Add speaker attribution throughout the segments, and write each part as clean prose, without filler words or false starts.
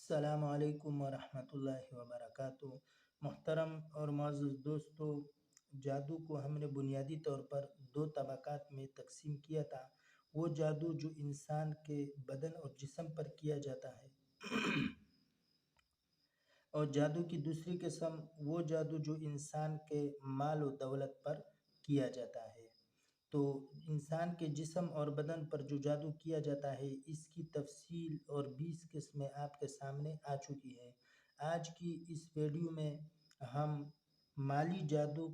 Speaker 1: السلام علیکم ورحمۃ اللہ وبرکاتہ۔ محترم اور معزز دوستو، جادو کو ہم نے بنیادی طور پر دو طبقات میں تقسیم کیا تھا۔ وہ جادو جو انسان کے بدن اور جسم پر کیا جاتا ہے اور جادو کی دوسری قسم وہ جادو جو انسان کے مال و دولت پر کیا جاتا ہے۔ تو انسان کے جسم اور بدن پر جو جادو کیا جاتا ہے، اس کی تفصیل اور 20 قسمیں آپ کے سامنے آ چکی ہیں۔ آج کی اس ویڈیو میں ہم مالی جادو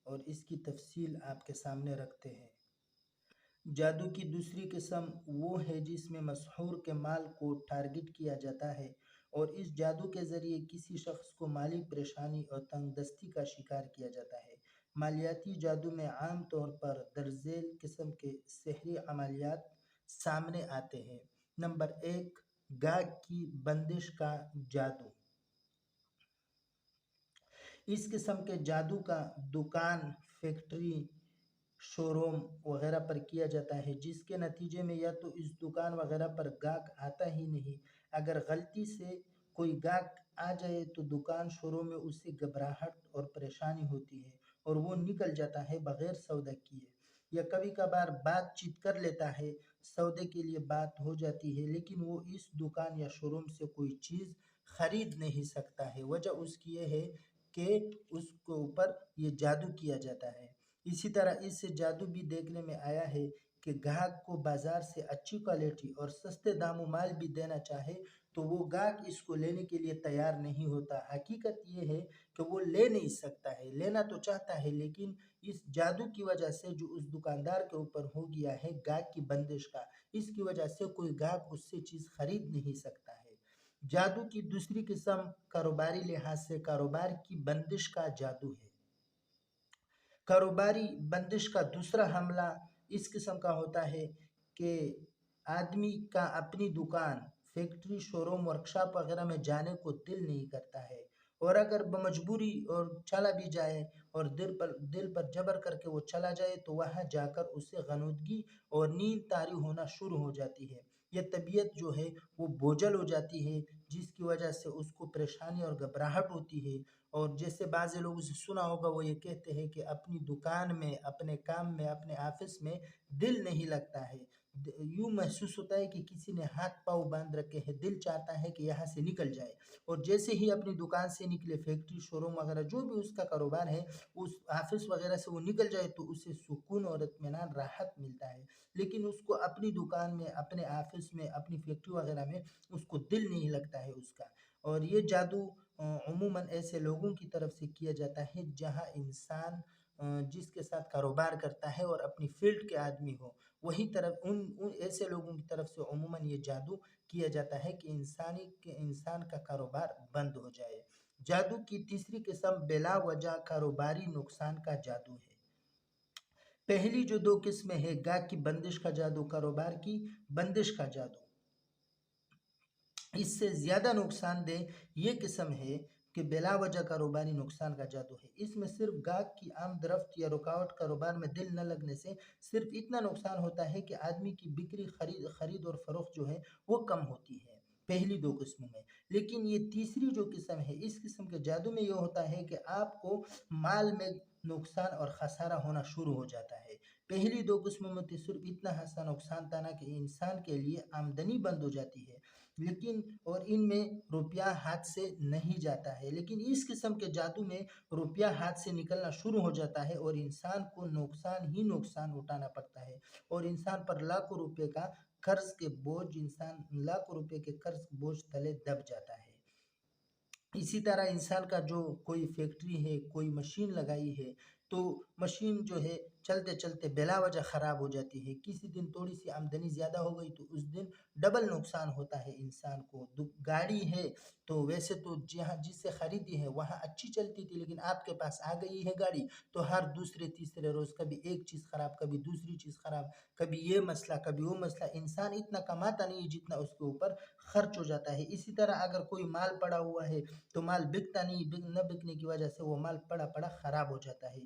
Speaker 1: اور اس کی تفصیل آپ کے سامنے رکھتے ہیں۔ جادو کی دوسری قسم وہ ہے جس میں مسحور کے مال کو ٹارگٹ کیا جاتا ہے اور اس جادو کے ذریعے کسی شخص کو مالی پریشانی اور تنگ دستی کا شکار کیا جاتا ہے۔ مالیاتی جادو میں عام طور پر درج ذیل قسم کے سحری عملیات سامنے آتے ہیں۔ نمبر 1، گاہک کی بندش کا جادو۔ اس قسم کے جادو کا دکان، فیکٹری، شو روم وغیرہ پر کیا جاتا ہے، جس کے نتیجے میں یا تو اس دکان وغیرہ پر گاہک آتا ہی نہیں، اگر غلطی سے کوئی گاہک آ جائے تو دکان، شو روم میں اسے گھبراہٹ اور پریشانی ہوتی ہے اور وہ نکل جاتا ہے بغیر سودا کیے، یا کبھی کبھار بات چیت کر لیتا ہے، سودے کے لیے بات ہو جاتی ہے، لیکن وہ اس دکان یا شو روم سے کوئی چیز خرید نہیں سکتا ہے۔ وجہ اس کی یہ ہے کہ اس کے اوپر یہ جادو کیا جاتا ہے۔ اسی طرح اس سے جادو بھی دیکھنے میں آیا ہے کہ گاہک کو بازار سے اچھی کوالٹی اور سستے داموں مال بھی دینا چاہے تو وہ گاہک اس کو لینے کے لیے تیار نہیں ہوتا۔ حقیقت یہ ہے کہ وہ لے نہیں سکتا ہے، لینا تو چاہتا ہے، لیکن اس جادو کی وجہ سے جو اس دکاندار کے اوپر ہو گیا ہے گاہک کی بندش کا، اس کی وجہ سے کوئی گاہک اس سے چیز خرید نہیں سکتا ہے۔ جادو کی دوسری قسم کاروباری لحاظ سے کاروبار کی بندش کا جادو ہے۔ کاروباری بندش کا دوسرا حملہ اس قسم کا ہوتا ہے کہ آدمی کا اپنی دکان، فیکٹری، شو روم، ورکشاپ وغیرہ میں جانے کو دل نہیں کرتا ہے، اور اگر بمجبوری اور چلا بھی جائے اور دل پر جبر کر کے وہ چلا جائے تو وہاں جا کر اسے غنودگی اور نیند طاری ہونا شروع ہو جاتی ہے۔ یہ طبیعت جو ہے وہ بوجھل ہو جاتی ہے، جس کی وجہ سے اس کو پریشانی اور گھبراہٹ ہوتی ہے، اور جیسے بعض لوگوں سے سنا ہوگا وہ یہ کہتے ہیں کہ اپنی دکان میں، اپنے کام میں، اپنے آفس میں دل نہیں لگتا ہے، یوں محسوس ہوتا ہے کہ کسی نے ہاتھ پاؤں باندھ رکھے ہیں، دل چاہتا ہے کہ یہاں سے نکل جائے، اور جیسے ہی اپنی دکان سے نکلے، فیکٹری، شو روم وغیرہ جو بھی اس کا کاروبار ہے، اس آفس وغیرہ سے وہ نکل جائے تو اسے سکون اور اطمینان، راحت ملتا ہے، لیکن اس کو اپنی دکان میں، اپنے آفس میں، اپنی فیکٹری وغیرہ میں اس کو دل نہیں لگتا ہے اس کا۔ اور یہ جادو عموماً ایسے لوگوں کی طرف سے کیا جاتا ہے جہاں انسان جس کے ساتھ کاروبار کرتا ہے اور اپنی فیلڈ کے آدمی ہو، وہی طرف ان ایسے لوگوں کی طرف سے عموماً یہ جادو کیا جاتا ہے کہ انسان کا کاروبار بند ہو جائے۔ جادو کی تیسری قسم بلا وجہ کاروباری نقصان کا جادو ہے۔ پہلی جو دو قسمیں ہیں، گاہک کی بندش کا جادو، کاروبار کی بندش کا جادو، اس سے زیادہ نقصان دہ یہ قسم ہے کہ بلا وجہ کاروباری نقصان کا جادو ہے۔ اس میں صرف گاہک کی آمد رفت یا رکاوٹ، کاروبار میں دل نہ لگنے سے صرف اتنا نقصان ہوتا ہے کہ آدمی کی بکری، خرید اور فروخت جو ہے وہ کم ہوتی ہے، پہلی دو قسموں میں۔ لیکن یہ تیسری جو قسم ہے، اس قسم کے جادو میں یہ ہوتا ہے کہ آپ کو مال میں نقصان اور خسارہ ہونا شروع ہو جاتا ہے۔ پہلی دو قسموں میں تو صرف اتنا ہنسا نقصان تھا نا کہ انسان کے لیے آمدنی بند ہو جاتی ہے، لیکن اور ان میں روپیہ ہاتھ سے نہیں جاتا ہے، لیکن اس قسم کے جادو میں روپیہ ہاتھ سے نکلنا شروع ہو جاتا ہے اور انسان کو نقصان ہی نقصان اٹھانا پڑتا ہے، اور انسان پر لاکھوں روپے کا قرض کے بوجھ، انسان لاکھوں روپے کے قرض بوجھ تلے دب جاتا ہے۔ اسی طرح انسان کا جو کوئی فیکٹری ہے، کوئی مشین لگائی ہے، تو مشین جو ہے چلتے چلتے بلا وجہ خراب ہو جاتی ہے، کسی دن تھوڑی سی آمدنی زیادہ ہو گئی تو اس دن ڈبل نقصان ہوتا ہے انسان کو۔ گاڑی ہے تو ویسے تو جس سے خریدی ہے وہاں اچھی چلتی تھی، لیکن آپ کے پاس آ گئی ہے گاڑی تو ہر دوسرے تیسرے روز کبھی ایک چیز خراب، کبھی دوسری چیز خراب، کبھی یہ مسئلہ، کبھی وہ مسئلہ، انسان اتنا کماتا نہیں جتنا اس کے اوپر خرچ ہو جاتا ہے۔ اسی طرح اگر کوئی مال پڑا ہوا ہے تو مال بکتا نہیں، نہ بکنے کی وجہ سے وہ مال پڑا خراب ہو جاتا ہے۔